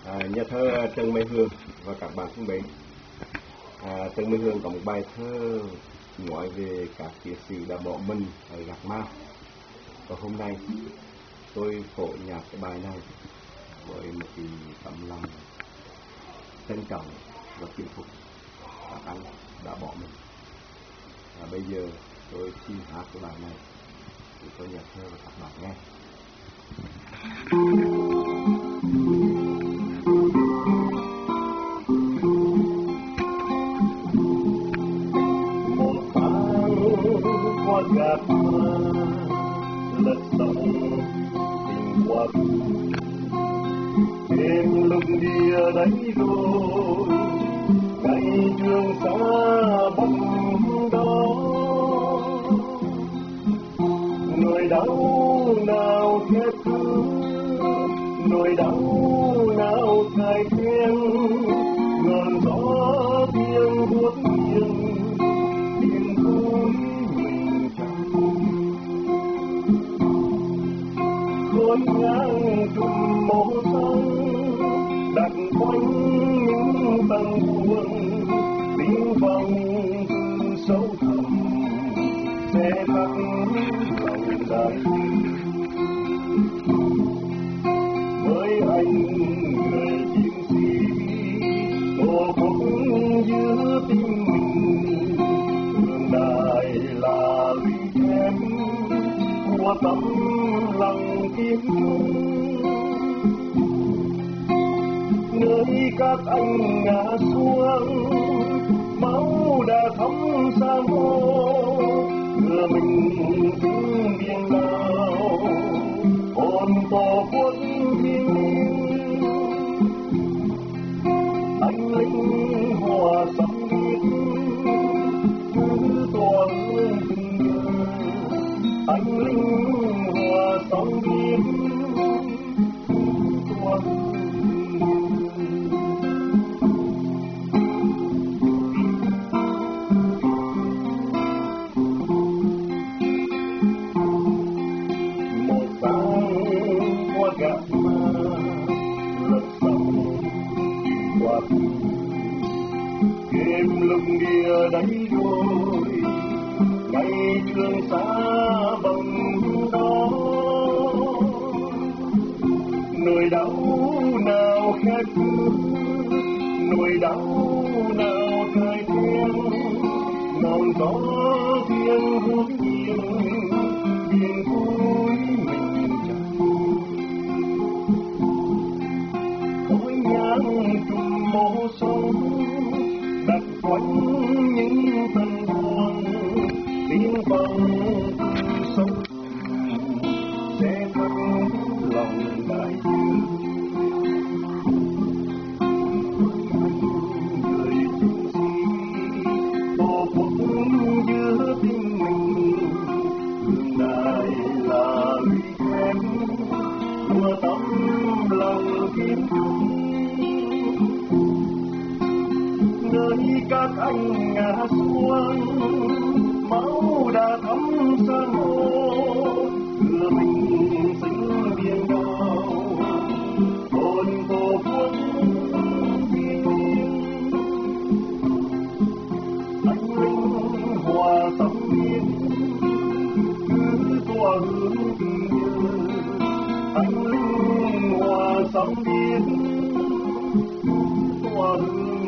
Nhà thơ Trần Mai Hương và các bạn thân mến, Trần Mai Hương có một bài thơ nói về các chiến sĩ đã bỏ mình ở Gạc Ma. Và hôm nay tôi phổ nhạc cái bài này với một cái tấm lòng trân trọng và kính phục các anh đã bỏ mình. Và bây giờ tôi xin hát cái bài này để tôi nhạc thơ và các bạn nghe. Qua Gạc Ma lật sóng tình qua đêm lúc đi đấy rồi ngày trường xa bóng đó, nỗi đau nào khép cứ nỗi đau nào cài khen ngọn gió tiếng buốt nghiêng tiếng vui khối ngang trùm màu xanh đặt quanh những tầng buồn tiếng vọng từ sâu thẳm sẽ thắt lòng dài với anh người chiến sĩ tổ quốc giữ tim mình đường đài là lũy thép của tấm lòng kiên trung nơi các anh ngã xuống máu đã thấm xa mồ đưa mình xuống biển đảo ôm tổ quốc thiêng liêng anh lính hòa sóng biết cứ toàn tình người anh lính hòa sóng biết toàn một sáng qua Gạc Ma lật sóng qua đêm lúc địa đấy rồi ngày trường xa bồng đó, nỗi đau nào khép cứ nỗi đau nào cài khen ngọn gió thiên hút nghiêng biển vui mình khói nhang trùm màu sông đặt quanh những tầng buồn tiếng vọng từ sâu sẽ thắt lòng đại dương người chiến sĩ tổ quốc giữ tim mình đường đài là lũy thép của tấm lòng kiên trung nơi các anh ngã xuống máu đã thấm xa mồ đưa mình dính biển đảo ôn tổ quốc thiêng liêng anh lính hòa sóng biết cứ tỏa hướng tình yêu anh lính hòa sóng biết tỏa hướng